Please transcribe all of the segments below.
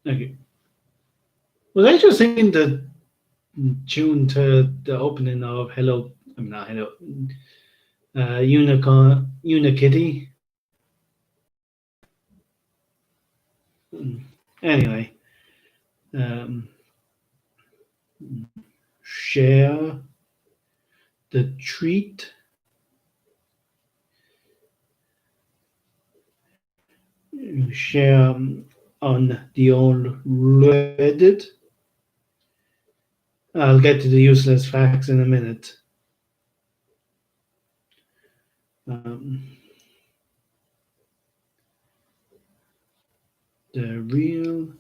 Okay. Was I just singing the tune to the opening of Hello? I'm not Hello. Unicorn, Unikitty. Anyway, um, share the treat. Share on the old Reddit. I'll get to the useless facts in a minute. Um, the real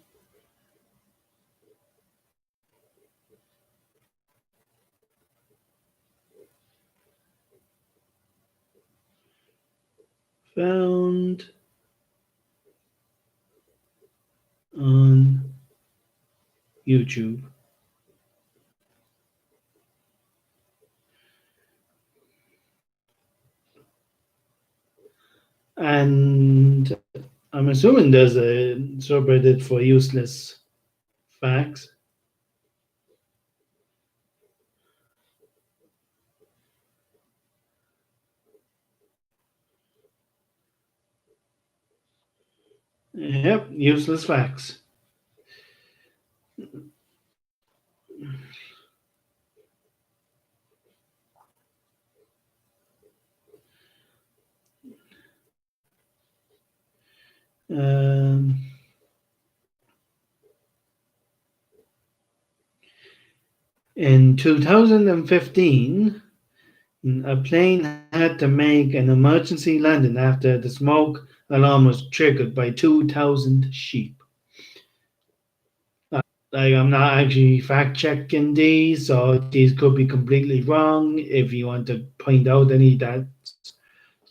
found on YouTube. And I'm assuming there's a subreddit for useless facts. Yep, useless facts. Um, in 2015, a plane had to make an emergency landing after the smoke alarm was triggered by 2,000 sheep. I'm not actually fact checking these, so these could be completely wrong. If you want to point out any that's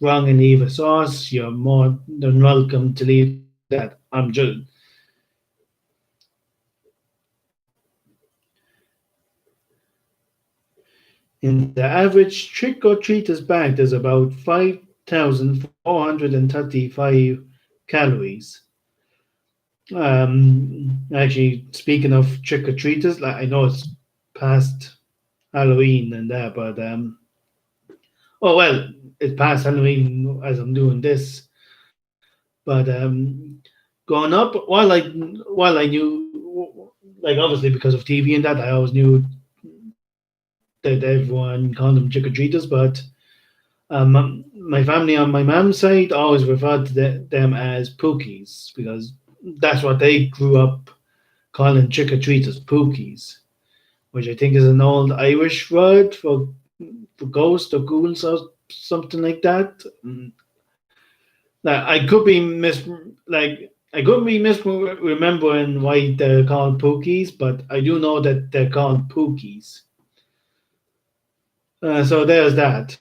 wrong and leave a source, you're more than welcome to leave that. I'm just in the average trick or treaters bag, there's about 5,435 calories. Actually, speaking of trick or treaters, like I know it's past Halloween and that, but oh well, it's past Halloween as I'm doing this. But growing up, while I knew, like obviously because of TV and that, I always knew that everyone called them trick or treaters. But my family on my mom's side always referred to them as pookies because that's what they grew up calling trick or treaters, pookies, which I think is an old Irish word for ghost or ghouls or something like that. Like I could be I could be misremembering why they're called pookies, but I do know that they're called pookies. So there's that.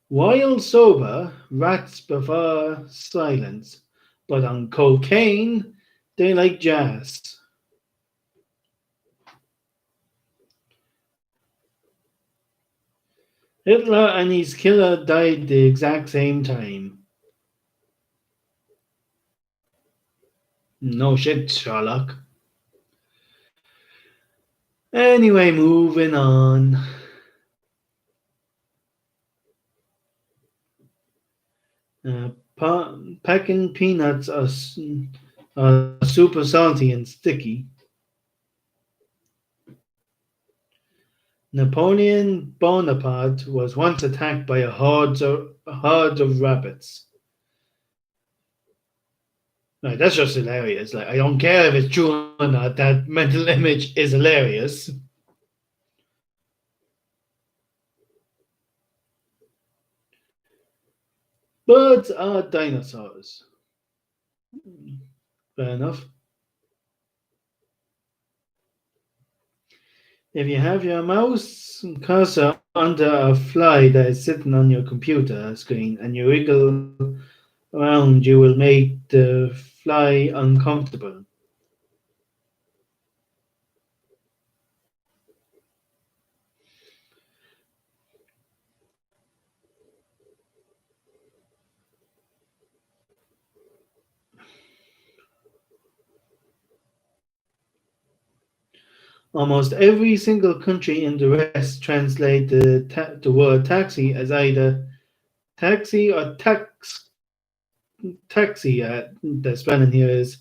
While sober, rats prefer silence, but on cocaine, they like jazz. Hitler and his killer died the exact same time. No shit, Sherlock. Anyway, moving on. Packing peanuts are super salty and sticky. Napoleon Bonaparte was once attacked by a horde of rabbits. Like, that's just hilarious. Like, I don't care if it's true or not. That mental image is hilarious. Birds are dinosaurs. Fair enough. If you have your mouse cursor under a fly that is sitting on your computer screen and you wiggle around you will make the fly uncomfortable. Almost every single country in the West translate the word taxi as either taxi or taxi. The spelling here is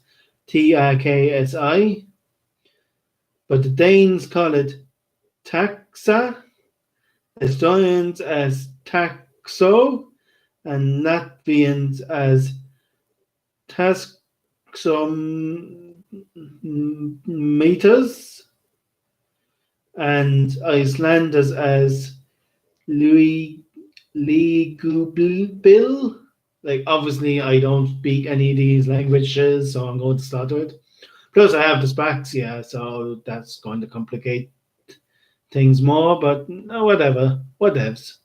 TRKSI, but the Danes call it taxa, Estonians as taxo, and Latvians as taxometers, and Icelanders as Louis Legubil. Like, obviously, I don't speak any of these languages, so I'm going to start with. Plus, I have dyspraxia, so that's going to complicate things more, but no, whatever. Whatevs.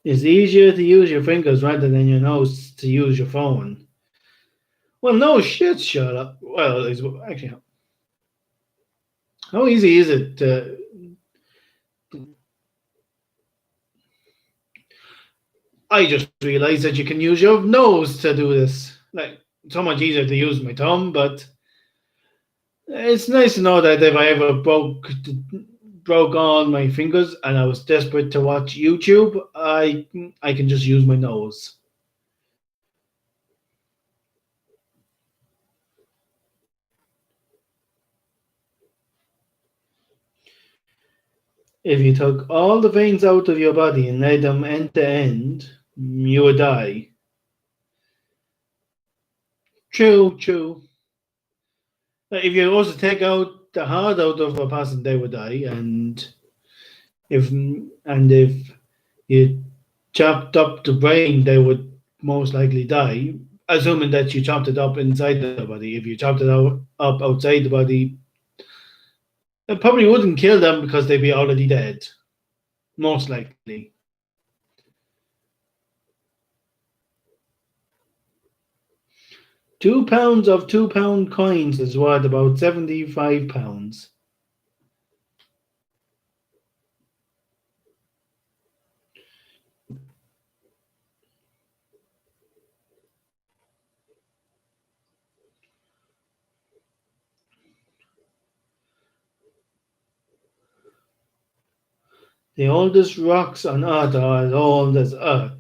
It's easier to use your fingers rather than your nose to use your phone. Well, no shit, shut up. Well, it's, actually, how easy is it to. I just realized that you can use your nose to do this. Like, so much easier to use my thumb, but it's nice to know that if I ever broke all my fingers and I was desperate to watch YouTube, I can just use my nose. If you took all the veins out of your body and laid them end to end, you would die. True, true. If you also take out the heart out of a person, they would die, if you chopped up the brain, they would most likely die. Assuming that you chopped it up inside the body. If you chopped it up outside the body, it probably wouldn't kill them because they'd be already dead. Most likely. 2 pounds of £2 coins is worth about £75. The oldest rocks on Earth are as old as Earth.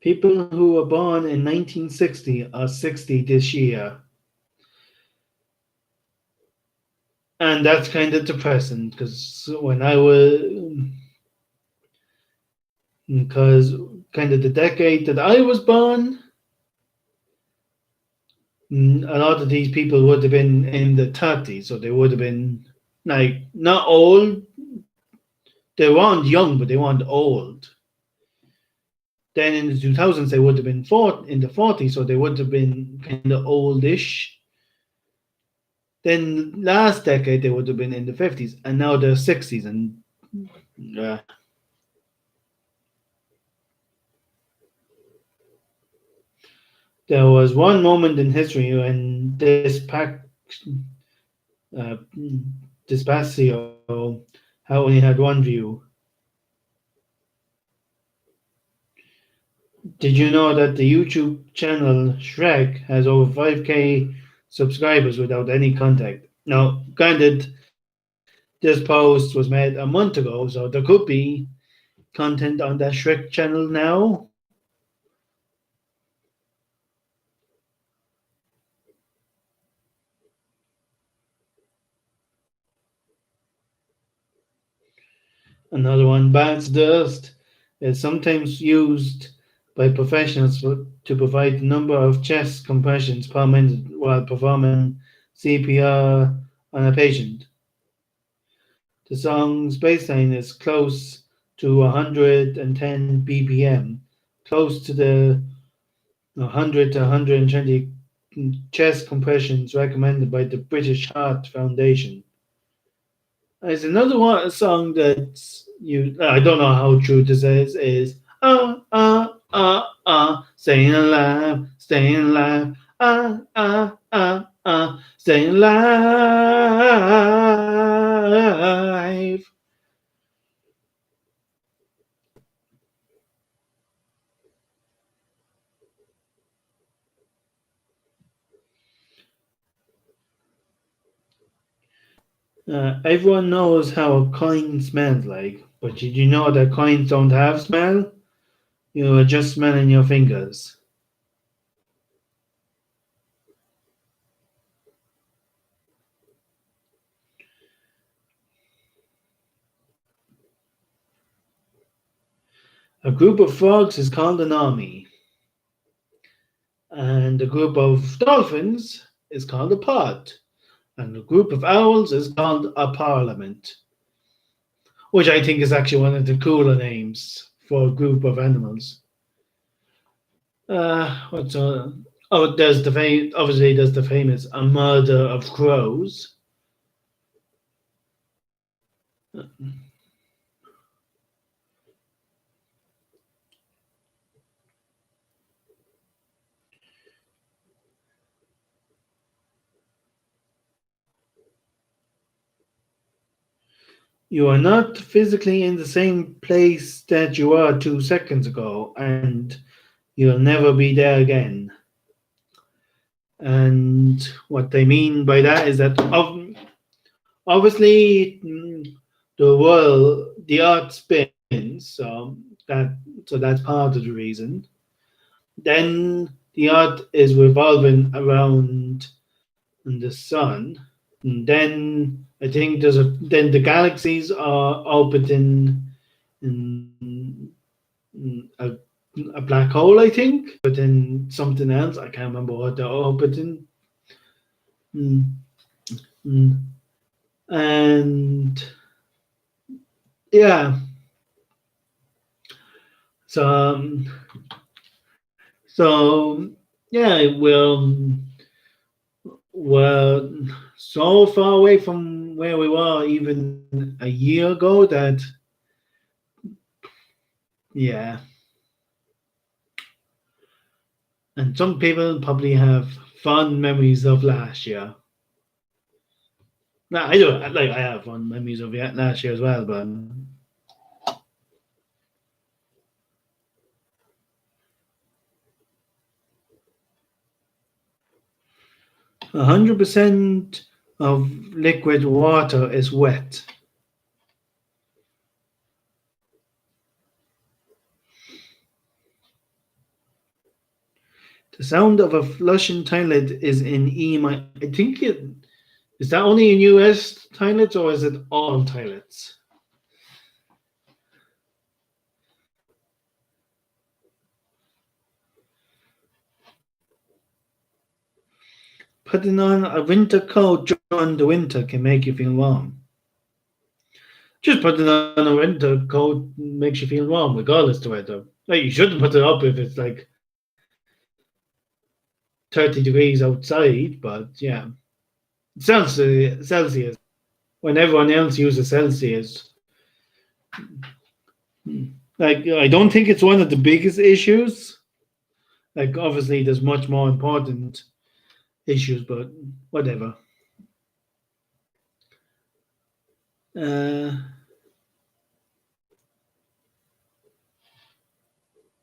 People who were born in 1960 are 60 this year. And that's kind of depressing because when I was, because kind of the decade that I was born, a lot of these people would have been in the 30s, so they would have been like not old. They weren't young, but they weren't old. Then in the 2000s, they would have been in the 40s, so they would have been kind of oldish. Then last decade, they would have been in the 50s, and now they're 60s, and there was one moment in history when uh, Despacio only had one view. Did you know that the YouTube channel Shrek has over 5k subscribers without any contact? Now, granted, this post was made a month ago, so there could be content on that Shrek channel now. Another one, Bats Dust, is sometimes used by professionals to provide the number of chest compressions per minute while performing CPR on a patient. The song's bassline is close to 110 BPM, close to the 100 to 120 chest compressions recommended by the British Heart Foundation. There's another one, a song that I don't know how true this is staying alive, staying alive. Everyone knows how a coin smells like, but did you know that coins don't have smell? You are just smelling your fingers. A group of frogs is called an army, and a group of dolphins is called a pod, and a group of owls is called a parliament, which I think is actually one of the cooler names for a group of animals. What's Oh, there's obviously there's the famous A Murder of Crows. You are not physically in the same place that you were 2 seconds ago, and you'll never be there again. And what they mean by that is that obviously the earth spins, so that's part of the reason. Then the earth is revolving around the sun. And then I think then the galaxies are orbiting in a, a black hole, I think, but then something else. I can't remember what they're orbiting. Mm, mm. And yeah, so so yeah, we're so far away from where we were even a year ago that yeah. And some people probably have fond memories of last year. No, I do. Like I have fond memories of last year as well, but 100% of liquid water is wet. The sound of a flushing toilet is in E minor. I think it is that only in US toilets or is it all toilets? Putting on a winter coat during the winter can make you feel warm. Just putting on a winter coat makes you feel warm, regardless of the weather. Like you shouldn't put it up if it's like 30 degrees outside, but yeah. Celsius. When everyone else uses Celsius. Like I don't think it's one of the biggest issues. Like obviously there's much more important issues, but whatever. Uh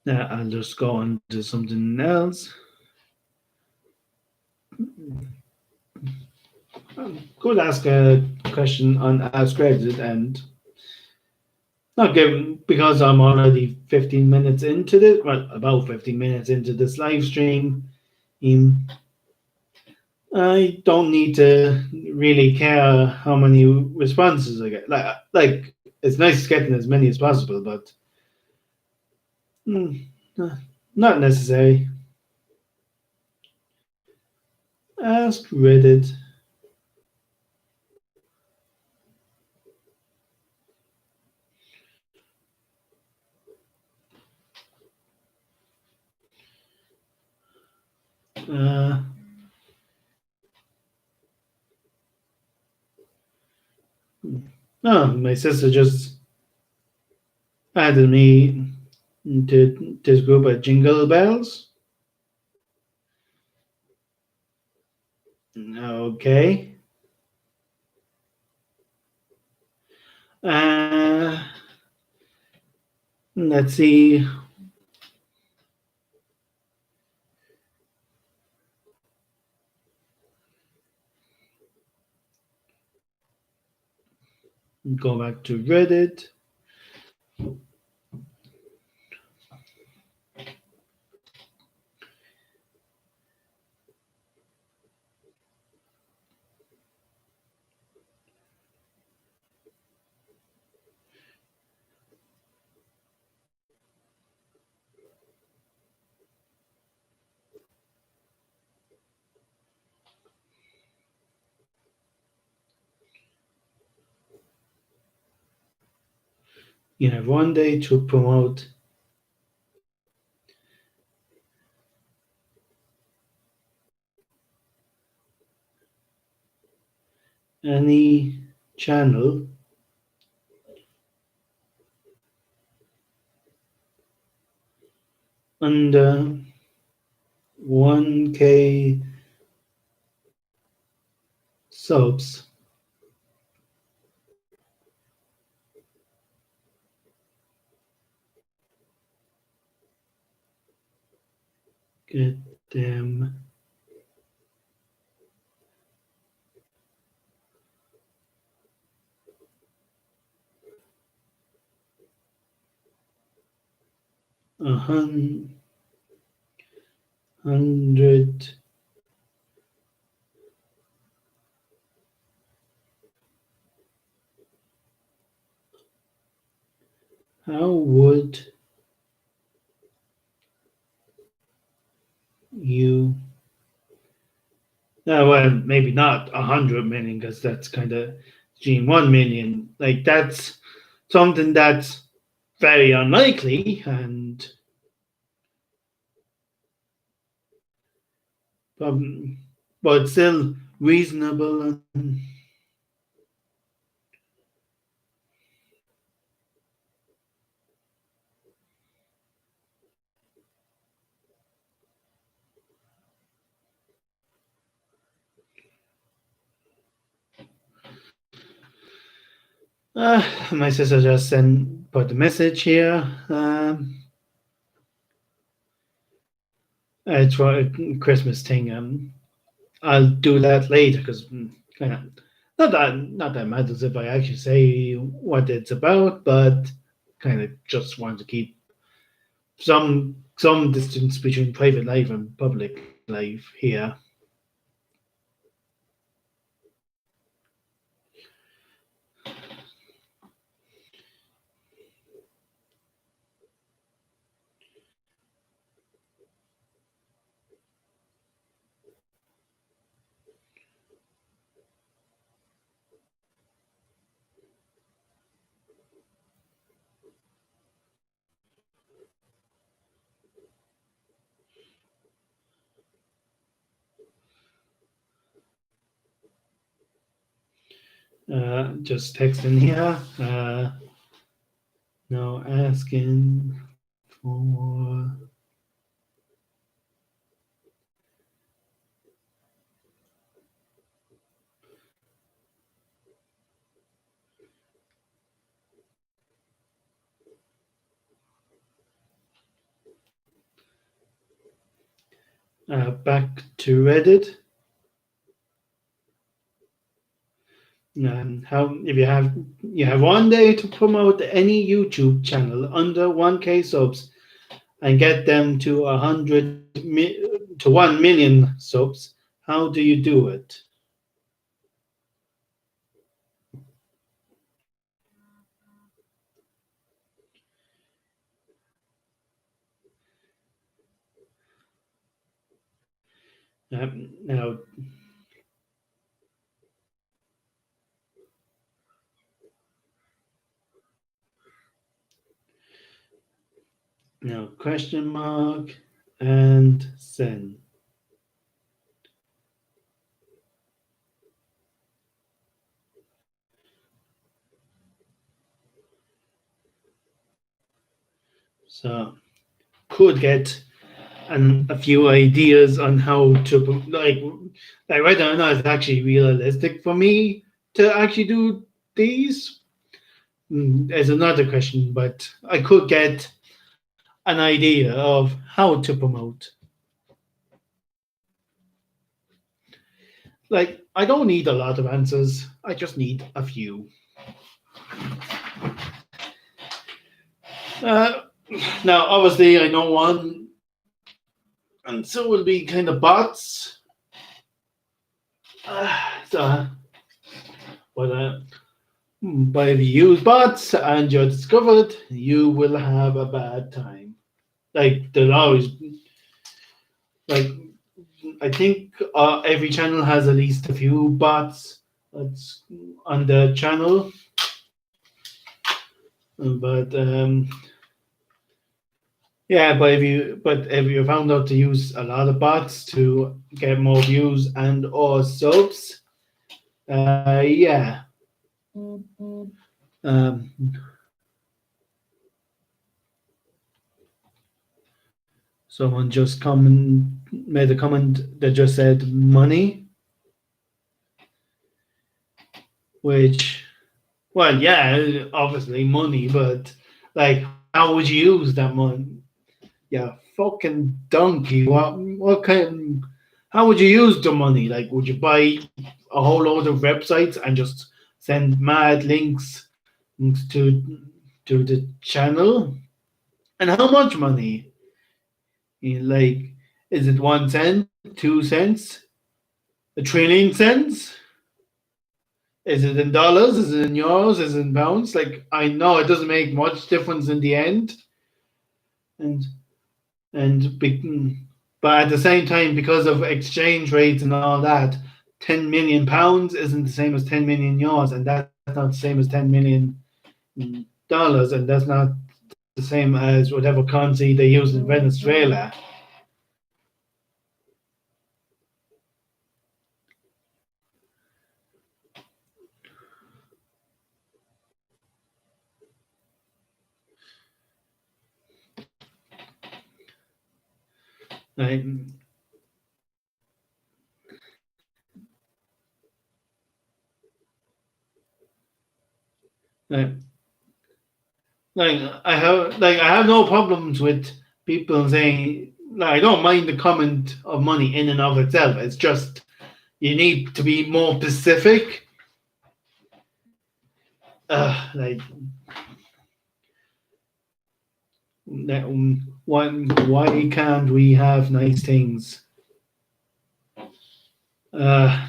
now I'll just go on to something else. Could ask a question on Ask Reddit and not given because I'm already 15 minutes into this, well, about 15 minutes into this live stream. I don't need to really care how many responses I get. Like it's nice getting as many as possible, but mm, not necessary. Ask Reddit. Uh, no, my sister just added me to this group at Jingle Bells. Okay. Uh, let's see. Go back to Reddit. You have 1 day to promote any channel under 1K subs. Get them 100. How would you? Well, maybe not 100 million because that's kind of gene 1 million. Like that's something that's very unlikely, and um, but still reasonable. And, my sister just sent put the message here. It's for a Christmas thing. I'll do that later because kind of not that matters if I actually say what it's about, but kind of just want to keep some distance between private life and public life here. Just texting here. No asking for back to Reddit. How if you have 1 day to promote any YouTube channel under 1K subs and get them to 1 million subs. How do you do it? Now, question mark and send. So could get a few ideas on how to like whether or not it's actually realistic for me to actually do these is another question. But I could get an idea of how to promote. Like I don't need a lot of answers. I just need a few. Uh, Now, obviously, I know one, and so will be kind of bots. So, but but if you use bots and you're discovered, you will have a bad time. Like there'll always like I think every channel has at least a few bots that's on the channel, but yeah, but if you found out to use a lot of bots to get more views and or subs, yeah, um, someone just made a comment that just said money, which well, yeah, obviously money, but like, how would you use that money? Yeah, fucking donkey. What kind? How would you use the money? Like, would you buy a whole load of websites and just send mad links to the channel? And how much money? Like, is it 1 cent, 2 cents, a trillion cents? Is it in dollars? Is it in euros? Is it in pounds? Like, I know it doesn't make much difference in the end, and but at the same time, because of exchange rates and all that, 10 million pounds isn't the same as 10 million euros, and that's not the same as $10 million, and that's not the same as whatever currency they use in Venezuela. Like, like, I have no problems with people saying, like, I don't mind the comment of money in and of itself. It's just you need to be more specific. Like, why can't we have nice things? Uh,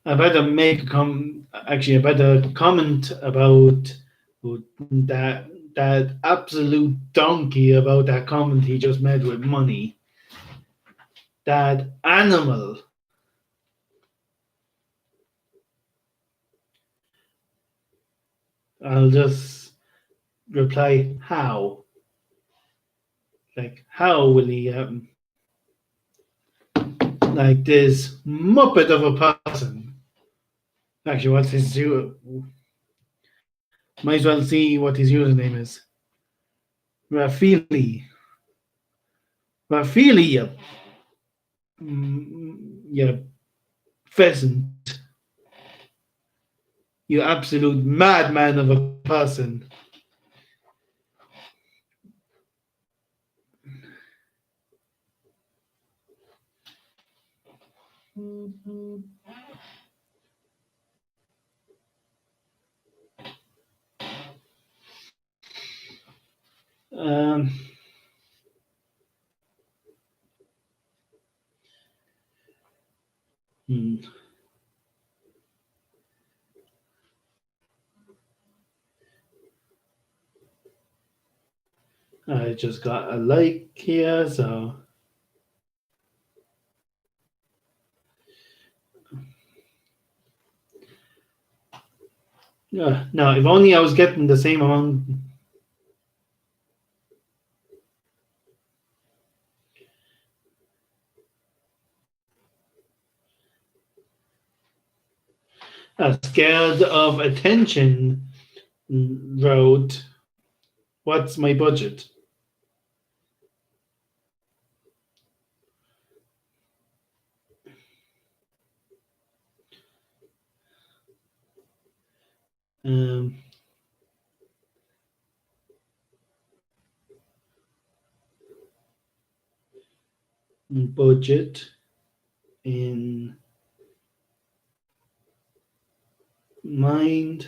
I better make a actually I better comment about that that absolute donkey about that comment he just made with money. That animal. I'll just reply how. Like how will he like this muppet of a person? Actually, what's his might as well see what his username is. Rafili. Rafili, you pheasant. You absolute madman of a person. Um, hmm. I just got a like here, so no. If only I was getting the same amount. Scared of attention. road. What's my budget? Um, budget in mind.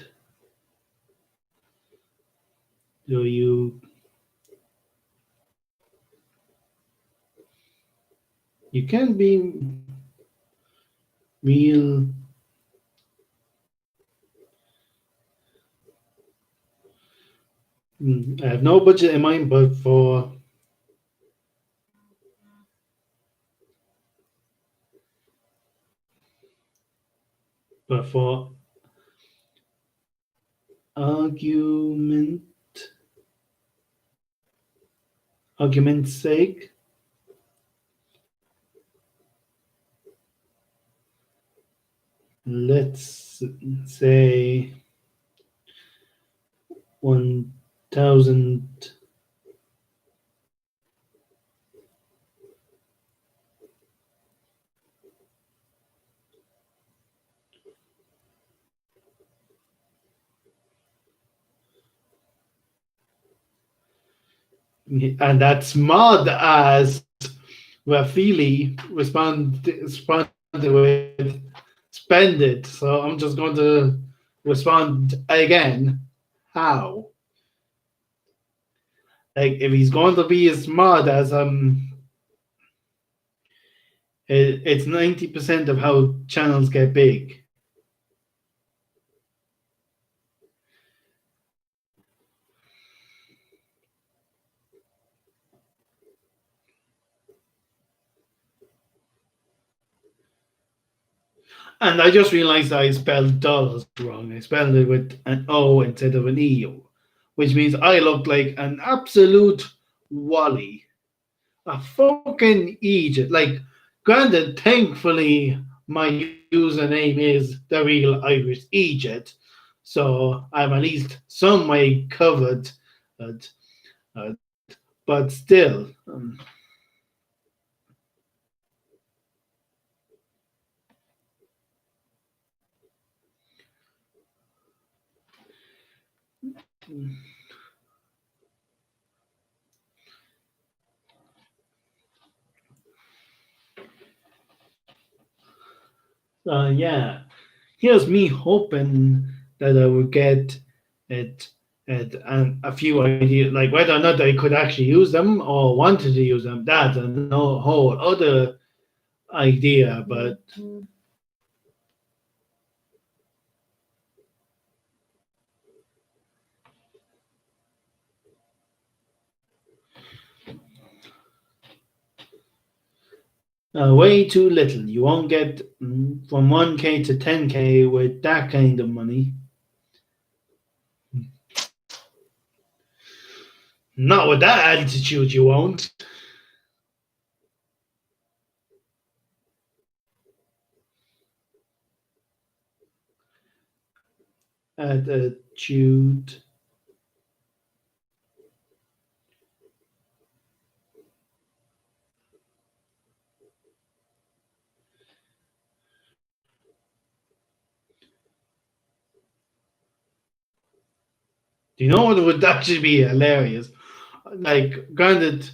Do you can be real I have no budget in mind, but for argument's sake, let's say 1,000. And that's mod as Rafili responded with spend it. So I'm just going to respond again. How? Like if he's going to be as smart as it's 90% of how channels get big. And I just realized I spelled dollars wrong. I spelled it with an O instead of an E, which means I look like an absolute wally. A fucking Egypt. Like, granted, thankfully, my username is the real Irish Egypt, so I'm at least some way covered. But, uh, but still, yeah. Here's me hoping that I would get it and a few ideas, like whether or not I could actually use them or wanted to use them. That's a no, whole other idea. But way too little. You won't get from 1K to 10K with that kind of money. Not with that altitude, you won't. Attitude. Do you know what would actually be hilarious? Like, granted,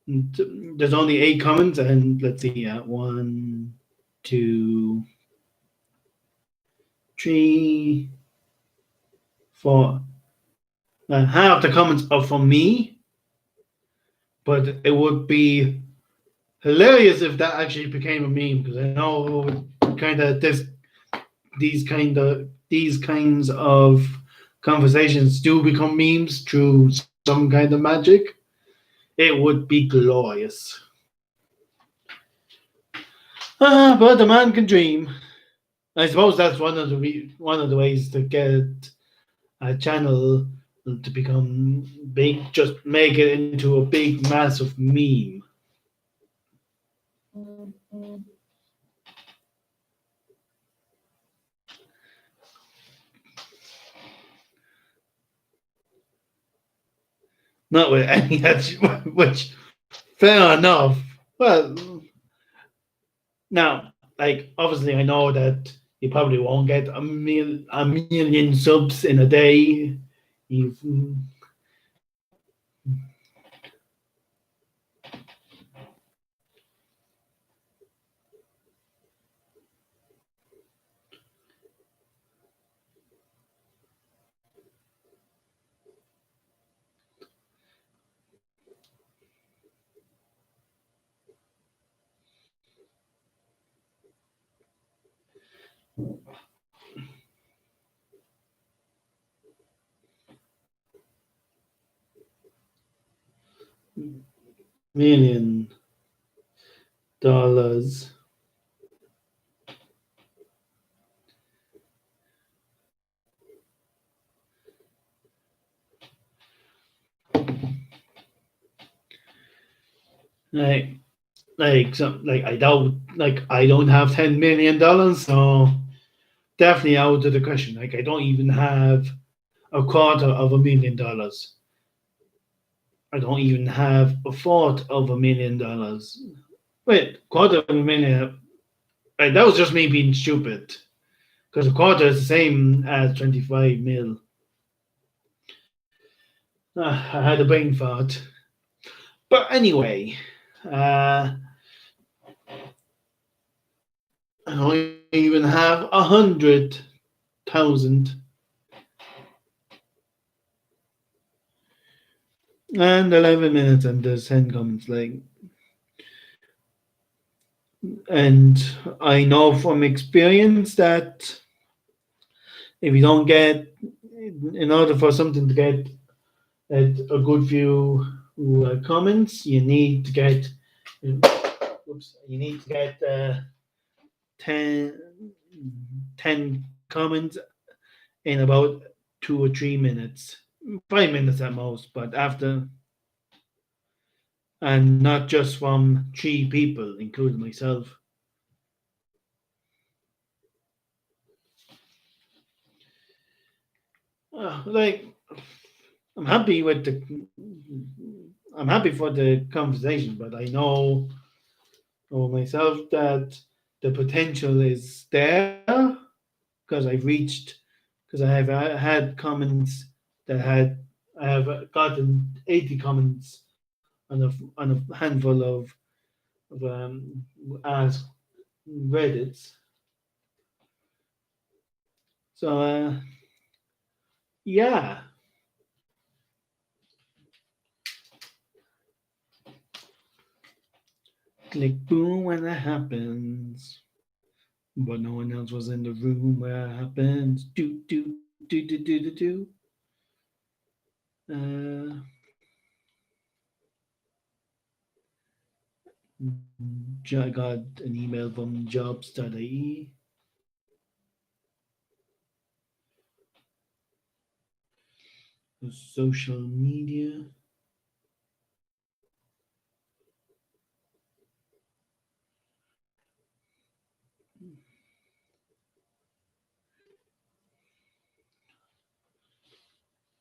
there's only 8 comments, and let's see, 1, 2, 3, 4. Half the comments are from me, but it would be hilarious if that actually became a meme because I know kind of these kinds of conversations do become memes through some kind of magic. It would be glorious. But a man can dream. I suppose that's one of the ways to get a channel to become big. Just make it into a big, massive meme. not with any which fair enough. Well, now, like obviously, I know that you probably won't get a million subs in a day. You've $1 million. Like, like I doubt, like I don't have $10 million, so definitely out of the question. Like I don't even have a quarter of $1 million. I don't even have a fourth of $1 million. Wait, quarter of a million. That was just me being stupid. Because a quarter is the same as 25 mil. I had a brain fart. But anyway, I don't even have 100,000. And 11 minutes and there's 10 comments. And I know from experience that if you don't get, in order for something to get a good few comments, you need to get, you need to get 10, 10 comments in about 2 or 3 minutes, 5 minutes at most, but after, and not just from 3 people, including myself. Like, I'm happy with the, I'm happy for the conversation, but I know myself that the potential is there because I've reached, because I have had comments that had, I have gotten 80 comments on a handful of ask Reddits. So yeah, click boom when that happens, but no one else was in the room where it happens. Do. Uh, I got an email from jobs.ie. Social media.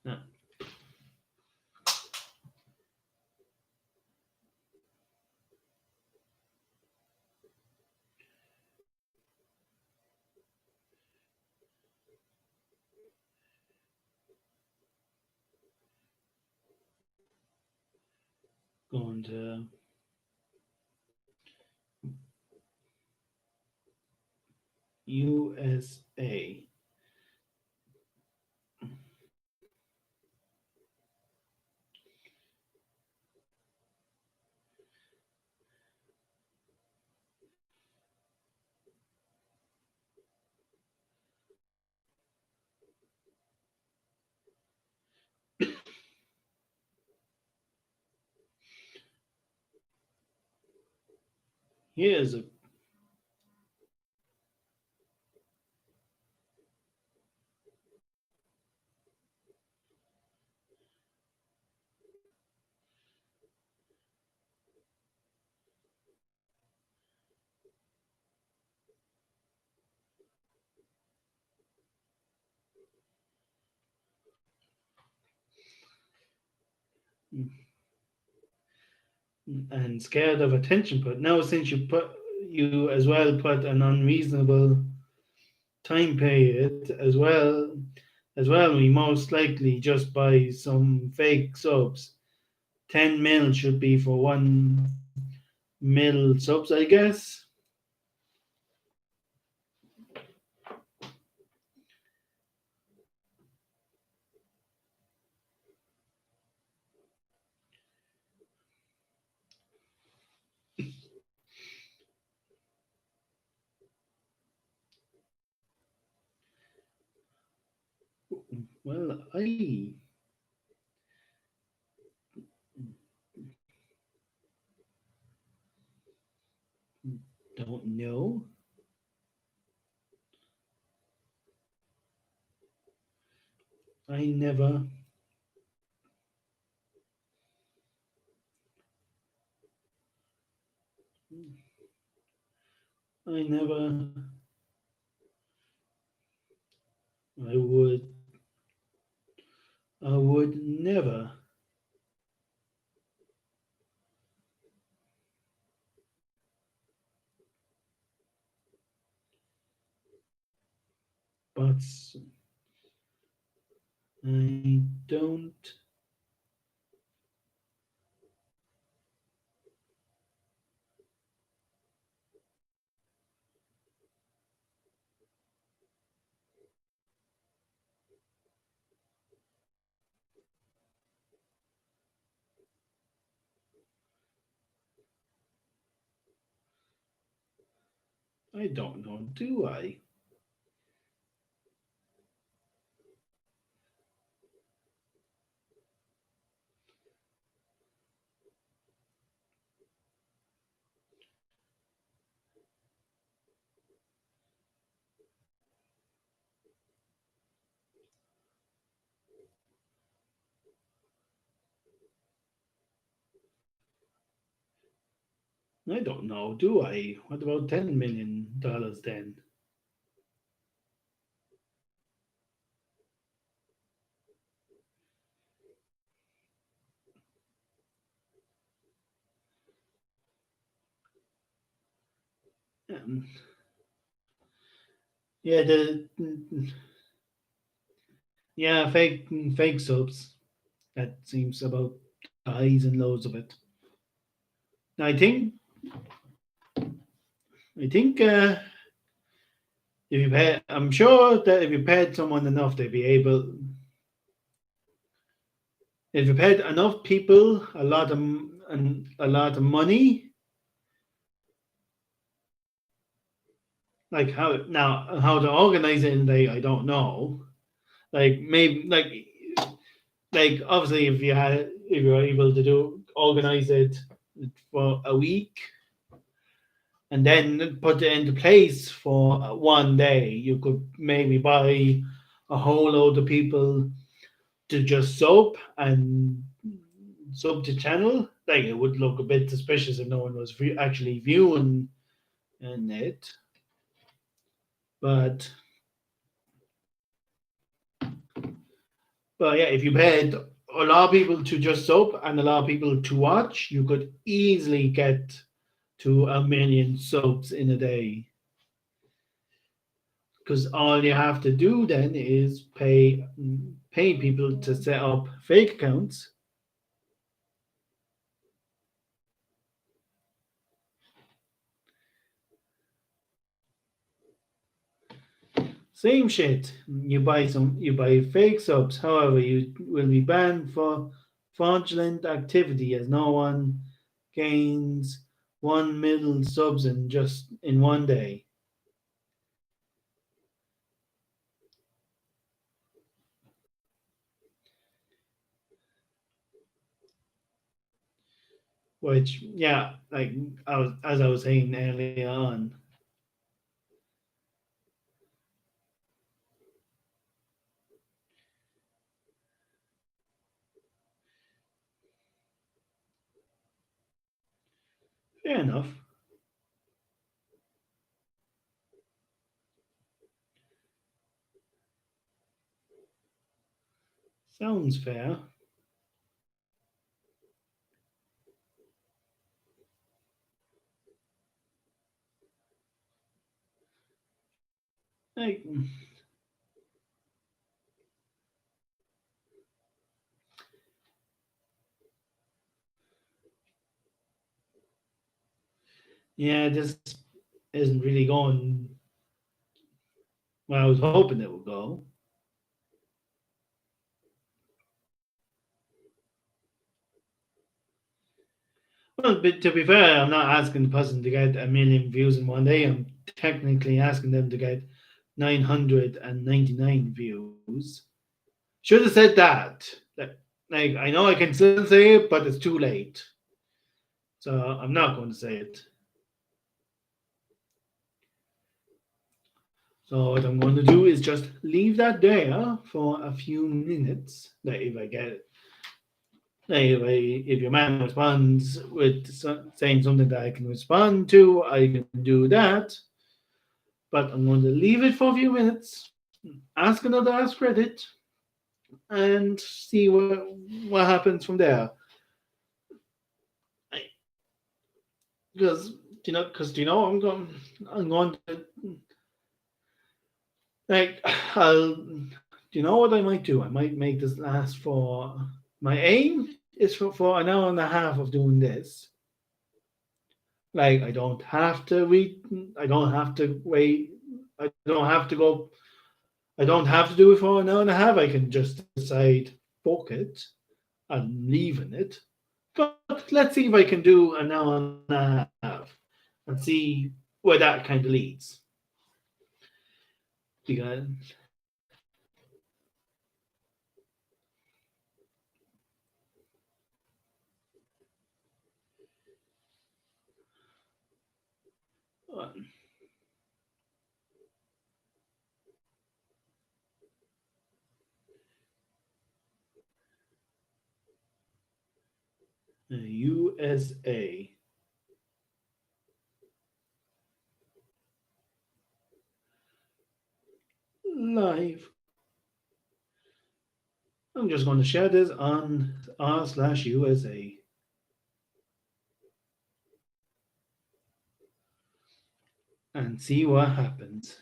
Ah, going to USA. Here's a, and scared of attention. But now, since you as well put an unreasonable time period as well, we most likely just buy some fake subs. 10 mil should be for 1 mil subs, I guess. Well, I don't know. I never. I never. I would. I would never. But I don't. I don't know. Do I? I don't know. Do I? What about $10 million then? Um, yeah, fake subs. That seems about the highs and lows of it. I think I think if you pay, I'm sure that if you paid someone enough, they'd be able. If you paid enough people a lot of money, like how to organize it in day, I don't know. Like maybe like obviously if you're able to do organize it for a week and then put it into place for one day, you could maybe buy a whole load of people to just sub to channel. Like it would look a bit suspicious if no one was actually viewing in it. But yeah, if you paid a lot of people to just sub and a lot of people to watch, you could easily get to 1 million subs in a day. Because all you have to do then is pay people to set up fake accounts. Same shit. You buy fake subs. However, you will be banned for fraudulent activity as no one gains 1 million subs in one day. Which, yeah, like as I was saying earlier on, fair enough. Sounds fair. Like, yeah, this isn't really going where I was hoping it would go. Well, but to be fair, I'm not asking the person to get a million views in one day. I'm technically asking them to get 999 views. Should have said that. Like, I know I can still say it, but it's too late. So I'm not going to say it. So what I'm going to do is just leave that there for a few minutes. Like if I get it. Like if your man responds with saying something that I can respond to, I can do that. But I'm going to leave it for a few minutes, ask another ask credit, and see what happens from there. Because I'm going to like I'll do you know what I might do? I might make this last for my aim is for an hour and a half of doing this. Like I don't have to wait, I don't have to go I don't have to do it for an hour and a half. I can just decide, book it, I'm leaving it. But let's see if I can do an hour and a half and see where that kind of leads. Because uh, USA live. I'm just going to share this on r/USA and see what happens.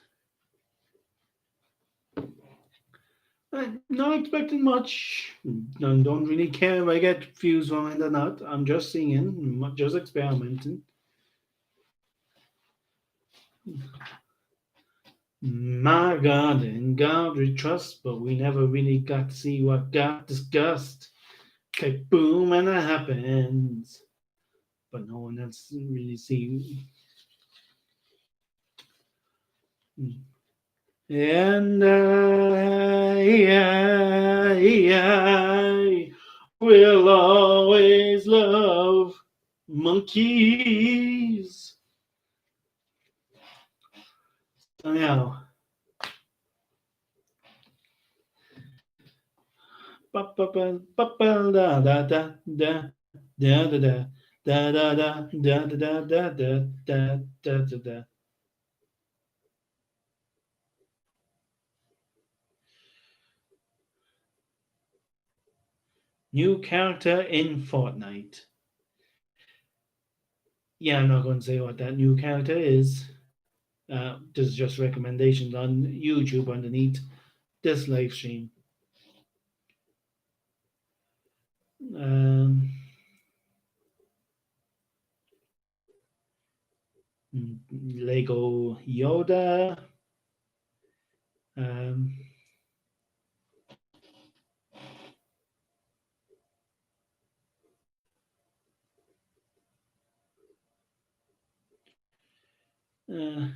I'm not expecting much. I don't really care if I get views from it or not. I'm just singing, just experimenting. My God, in God we trust, but we never really got to see what got discussed. Okay, boom, and that happens. But no one else really see. And I will always love monkeys. So now, ba ba ba ba ba da da da da da da da da da da da da da da da da da da. New character in Fortnite. Yeah, I'm not going to say what that new character is. This is just recommendations on YouTube underneath this live stream. Um, Lego Yoda. Um, uh,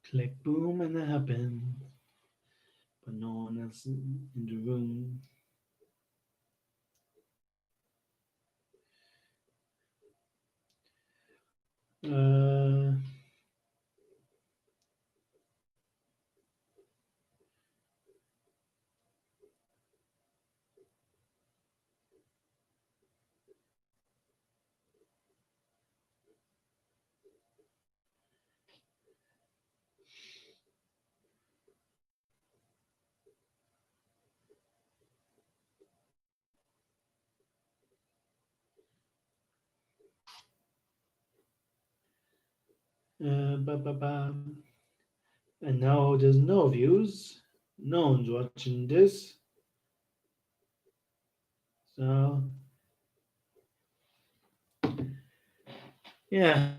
Click boom and it happens, but no one else in the room. Uh, Ba. And now there's no views. No one's watching this. So yeah,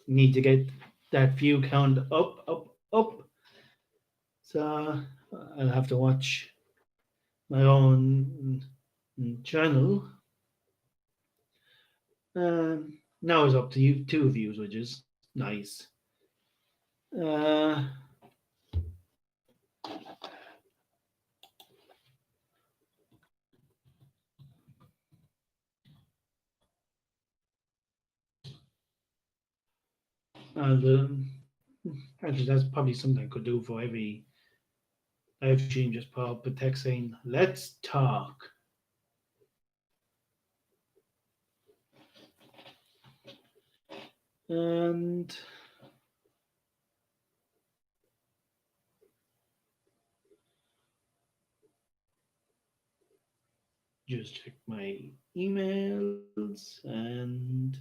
need to get that view count up. So I'll have to watch my own channel. Now it's up to you, two views, which is nice. Uh, and actually, that's probably something I could do for every live stream. Just put up a text saying, "Let's talk," and just check my emails and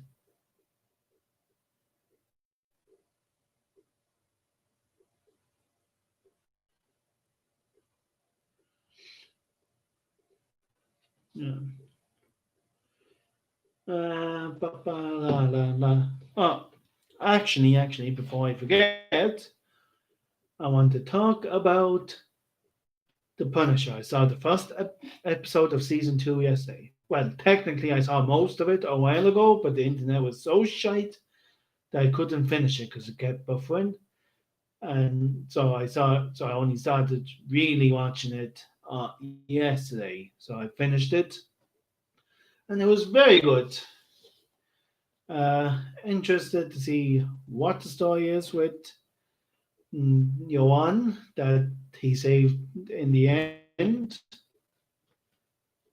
yeah. La, la, la. Oh, actually, before I forget, I want to talk about The Punisher. I saw the first episode of season two yesterday. Well, technically, I saw most of it a while ago, but the internet was so shite that I couldn't finish it because it kept buffering. And so I only started really watching it yesterday. So I finished it, and it was very good. Interested to see what the story is with Johan that he saved in the end.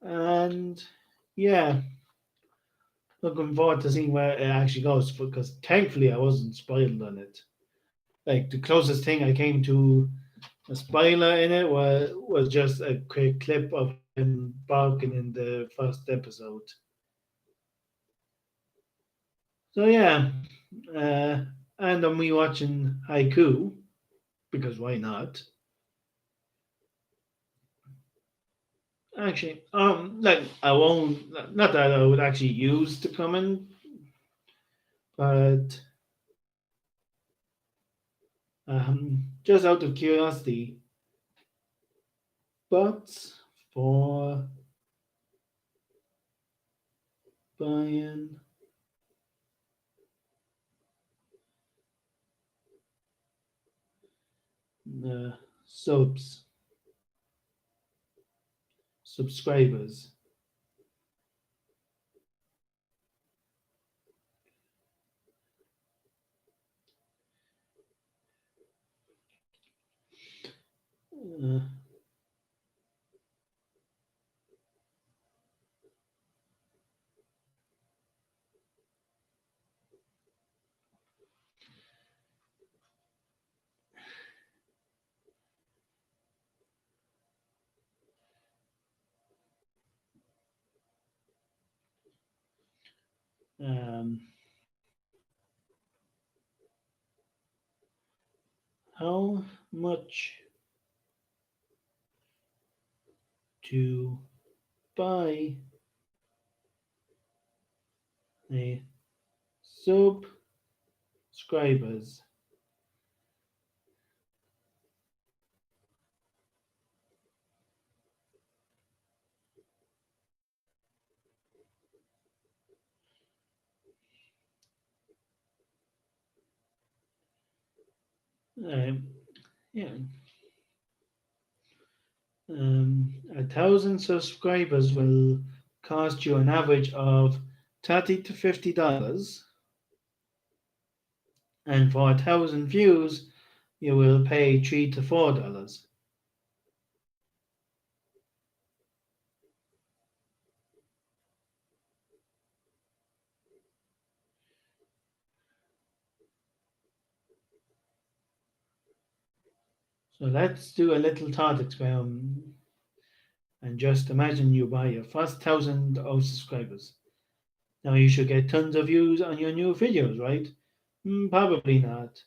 And yeah, looking forward to seeing where it actually goes because thankfully I wasn't spoiled on it. Like the closest thing I came to a spoiler in it was just a quick clip of him barking in the first episode. So yeah, uh, and I'm rewatching Haiku because why not? Actually, like I won't. Not that I would actually use the comment, but just out of curiosity, but for buying subs subscribers. Uh, um, how much to buy a subscribers? Um, yeah, 1,000 subscribers will cost you an average of $30 to $50, and for 1,000 views, you will pay $3 to $4. So let's do a little thought experiment and just imagine you buy your first 1,000 of subscribers. Now you should get tons of views on your new videos, right? Probably not.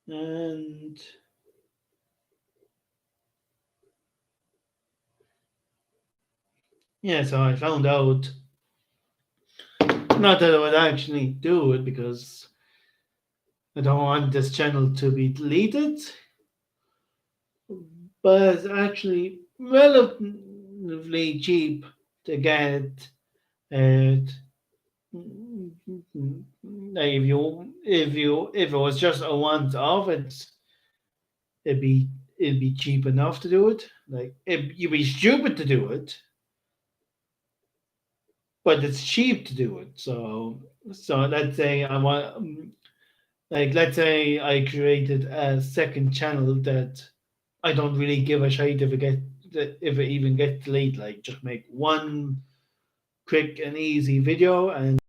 And yeah, so I found out not that I would actually do it because I don't want this channel to be deleted, but it's actually relatively cheap to get it. Like if it was just a once off, it'd be it'd be cheap enough to do it. Like you'd be stupid to do it, but it's cheap to do it. So let's say I want like let's say I created a second channel that I don't really give a shit if it even gets deleted. Like just make one quick and easy video and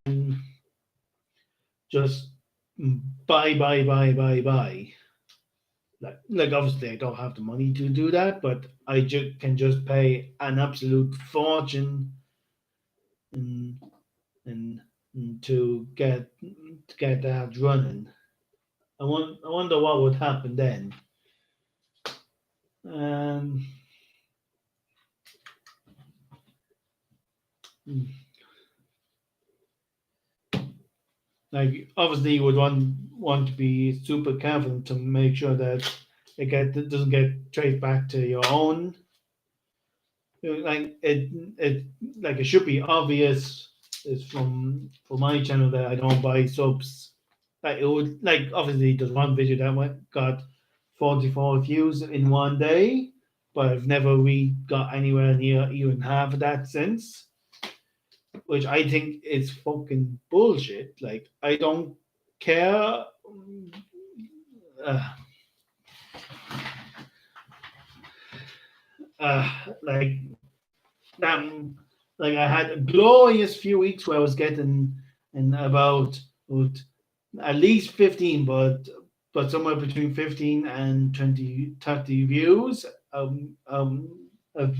just buy. Like obviously I don't have the money to do that, but can just pay an absolute fortune and, and, and to get that running. I wonder what would happen then. Um, like obviously you would want to be super careful to make sure that it doesn't get traced back to your own. Like it like it should be obvious. It's from for my channel that I don't buy subs. Like it would like obviously there's one video that got 44 views in one day, but I've never really got anywhere near even half of that since, which I think is fucking bullshit. Like I don't care. Uh, like um, like I had a glorious few weeks where I was getting in about at least 15, but somewhere between 15 and 20, 30 views of, of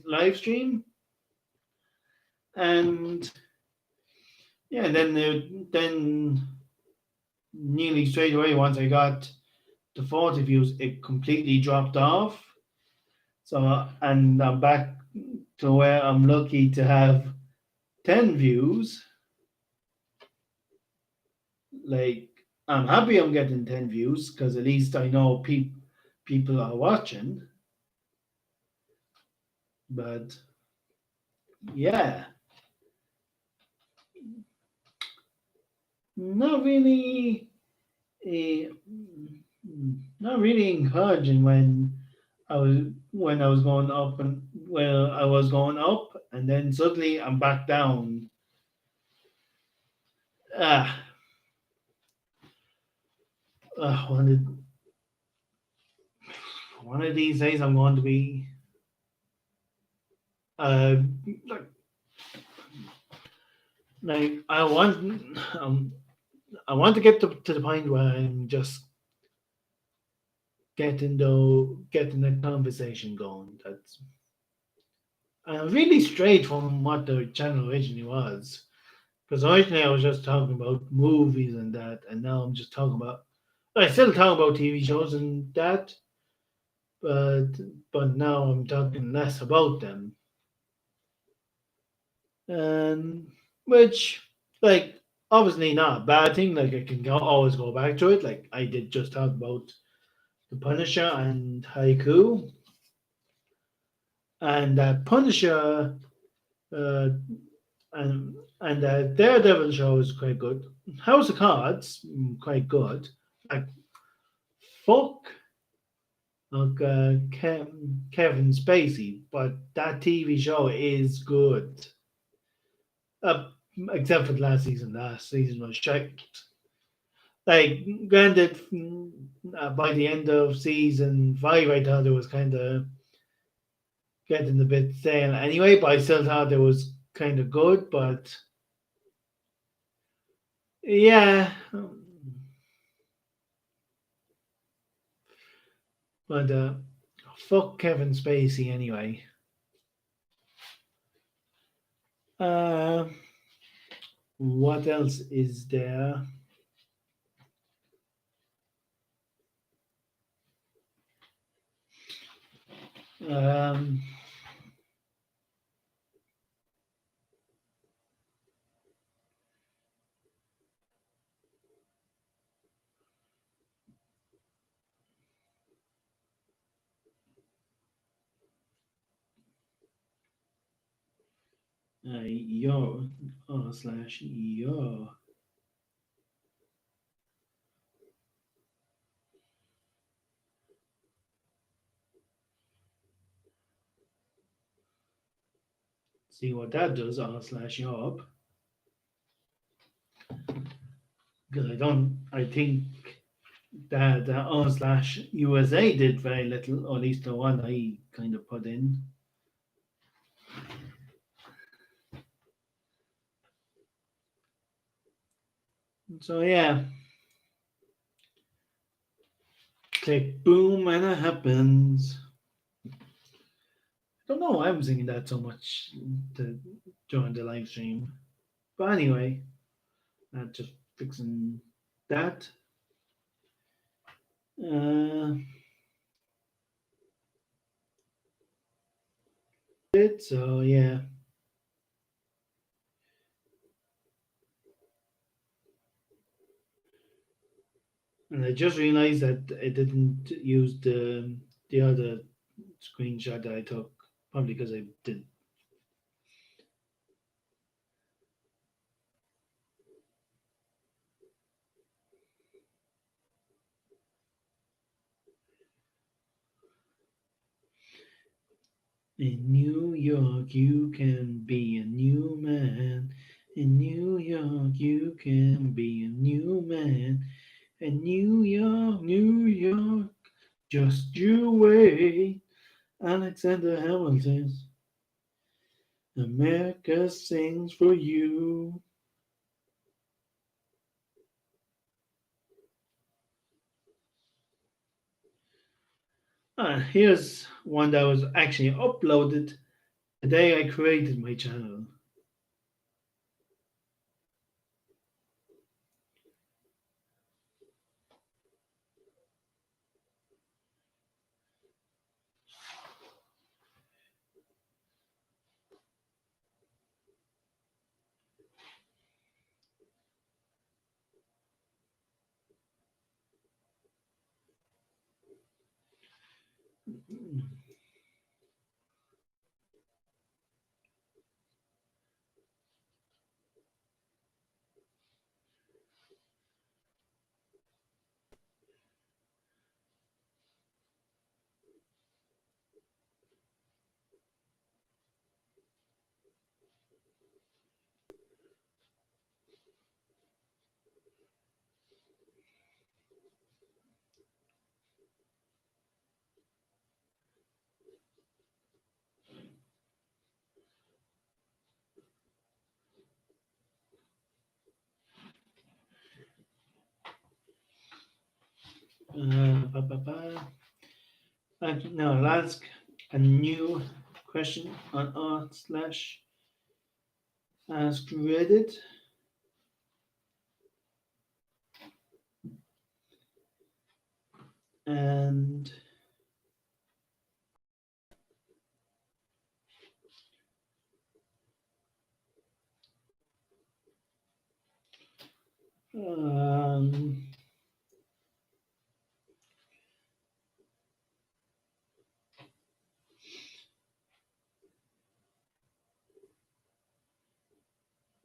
live stream. And yeah, then nearly straight away once I got the 40 views, it completely dropped off. So and I'm back to where I'm lucky to have 10 views. Like I'm happy I'm getting 10 views because at least I know people are watching. But yeah, not really, uh, not really encouraging when I was going up and well I was going up and then suddenly I'm back down. Ah, one of these days I'm going to be uh like I um I want to get to the point where I'm just getting a conversation going. That's really straight from what the channel originally was. Because originally I was just talking about movies and that, and now I'm just talking about. I still talk about TV shows and that, but now I'm talking less about them, and which like obviously not a bad thing. Like I can always go back to it. Like I did just talk about the Punisher and Haiku, and that Punisher uh, and Daredevil show is quite good. House of Cards quite good. Like fuck Kevin Spacey, but that TV show is good. Uh, Except for the last season. Last season was shite. Like, granted, by the end of season five, I thought it was kind of getting a bit stale anyway, but I still thought it was kind of good. But yeah, but fuck Kevin Spacey anyway. Uh, what else is there? Um, yo, slash yo. See what that does, slash yo up. Because I think that slash USA did very little, or at least the one I kind of put in. So yeah, click boom and it happens. I don't know why I'm singing that so much to join the live stream. But anyway, just fixing that. Uh, so yeah. And I just realized that I didn't use the other screenshot that I took, probably because I did. In New York, you can be a new man. In New York, you can be a new man. In New York, New York, just you wait. Alexander Hamilton, America sings for you. Here's one that was actually uploaded the day I created my channel. Ba, ba, ba. Now I'll ask a new question on r slash ask Reddit. and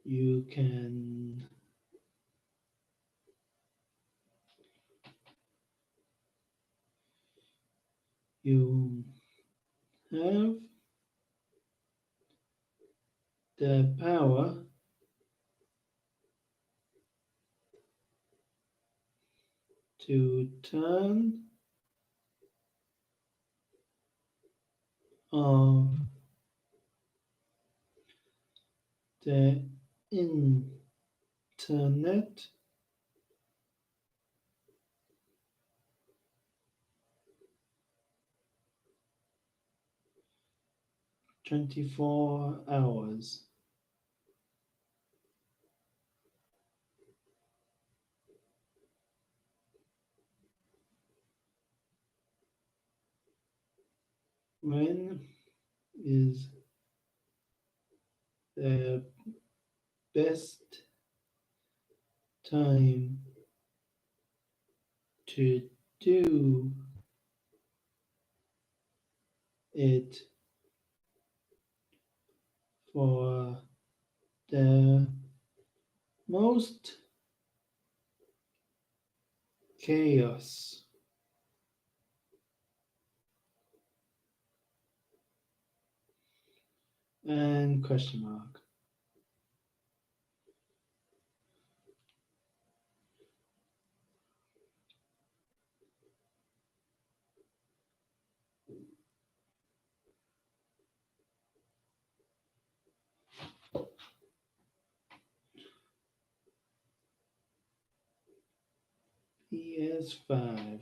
you can you have the power to turn off the internet 24 hours. When is the best time to do it for the most chaos? And question mark. PS5.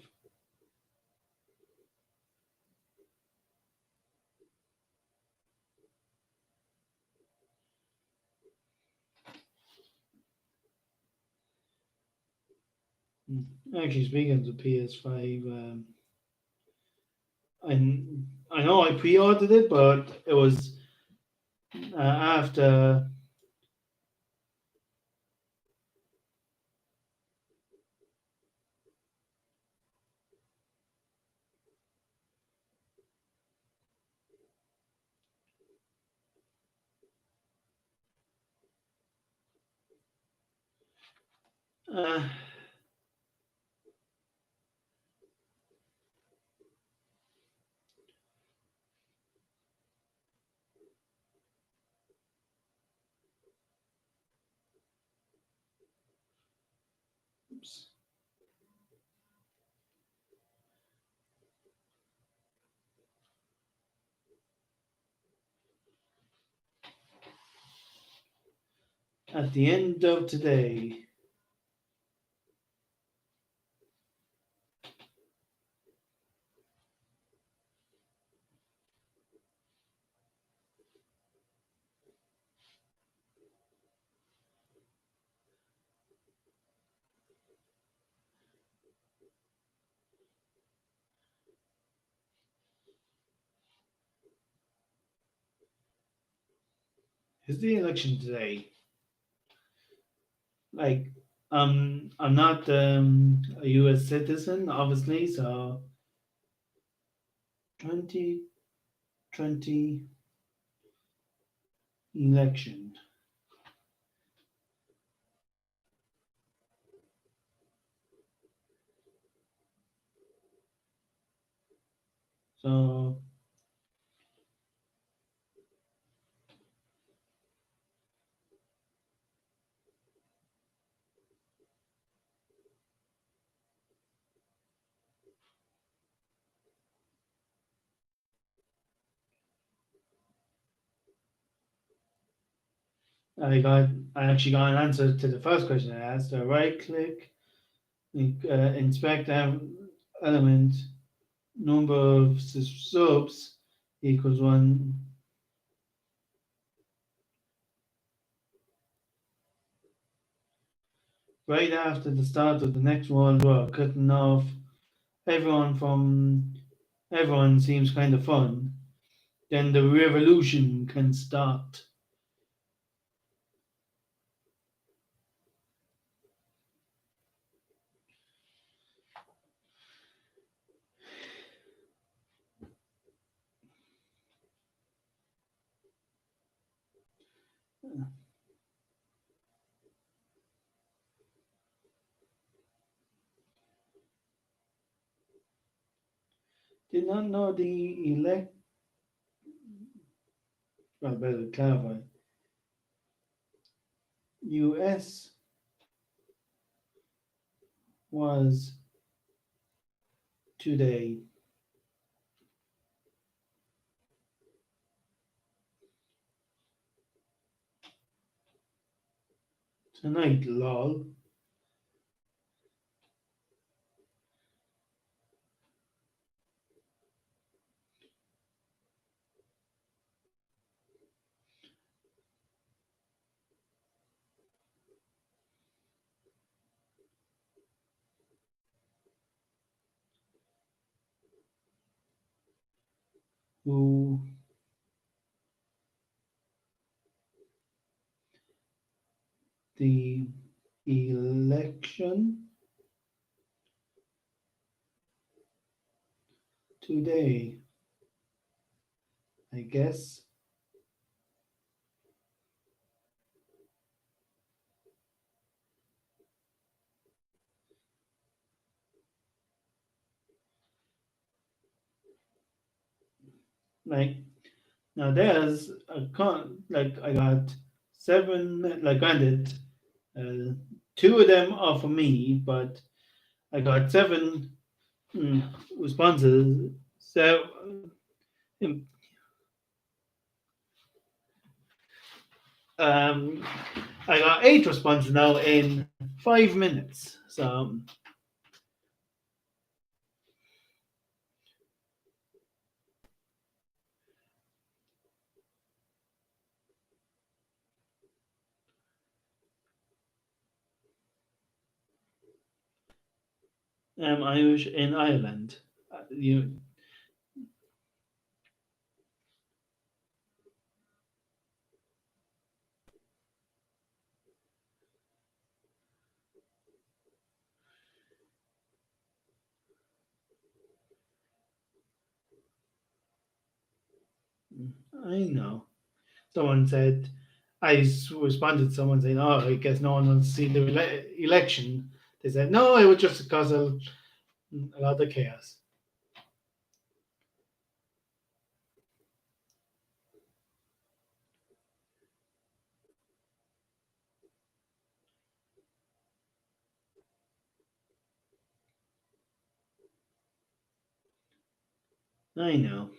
Actually, speaking of the PS5, I know I pre-ordered it, but it was after. Uh, oops. At the end of today, is the election today. Like, I'm not a U.S. citizen, obviously, so 2020 election. So I actually got an answer to the first question I asked. I right click, inspect element, number of subs equals one. Right after the start of the next World War, cutting off everyone seems kind of fun, then the revolution can start. Did not know the elect. Well, better clarify. U.S. was today. Tonight, lol. Who the election today, I guess. Like now, there's a like I got seven. Like granted, uh, two of them are for me, but I got seven responses. So um, I got eight responses now in 5 minutes. So I'm Irish in Ireland. You, I know. Someone said responded to someone saying, "Oh, I guess no one wants to see the election." They said, "No, it was just because of a lot of chaos." I know.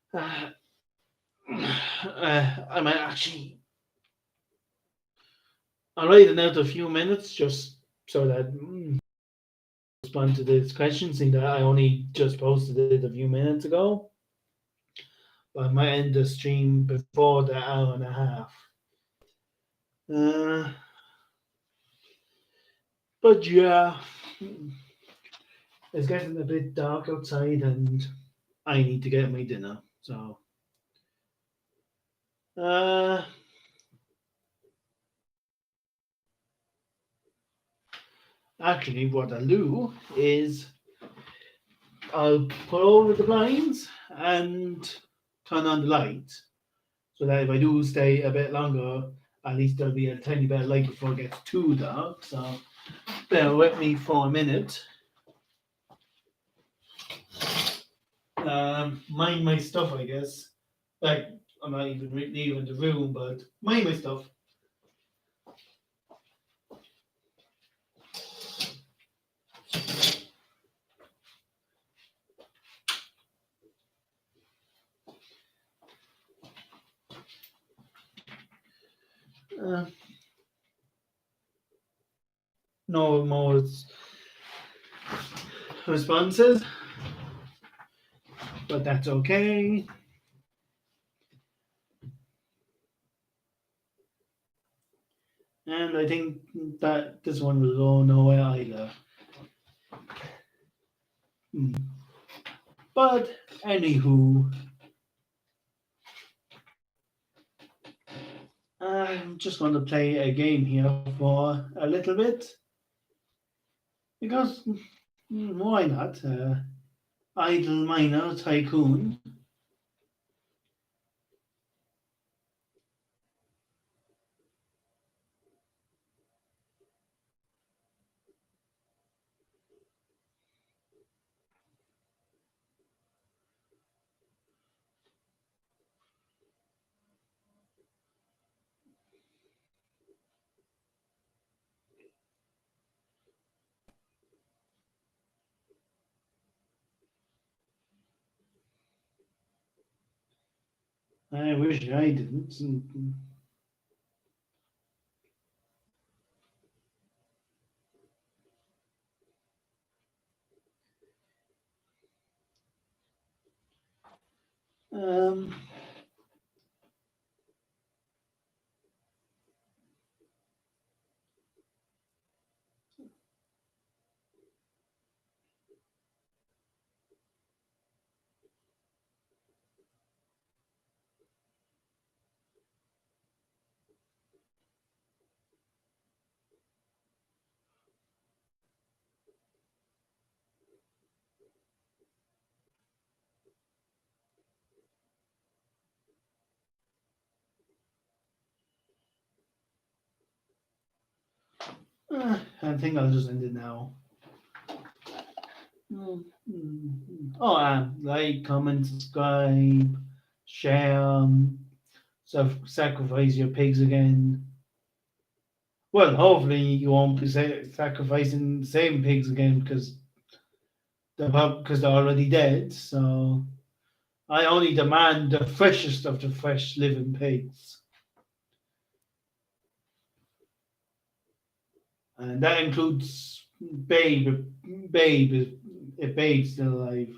I might actually. I'll write it out a few minutes just so that respond to this question, seeing that I only just posted it a few minutes ago. But I might end the stream before the hour and a half. Uh, but yeah, it's getting a bit dark outside, and I need to get my dinner. So, uh, actually, what I'll do is I'll put over the blinds and turn on the lights so that if I do stay a bit longer, at least there'll be a tiny bit of light before it gets too dark. So, bear with me for a minute. Mind my stuff, I guess. Like, I'm not even leaving the room, but mind my stuff. Uh, no more responses, but that's okay. And I think that this one will go nowhere either. Hmm. But anywho, I'm just going to play a game here for a little bit because why not? Idle Miner Tycoon. I wish I didn't. Um, I think I'll just end it now. Oh, like, comment, subscribe, share, sacrifice your pigs again. Well, hopefully you won't be sacrificing the same pigs again because they're already dead. So I only demand the freshest of the fresh living pigs, and that includes Babe, if Babe's still alive.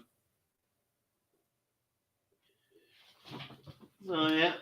So yeah.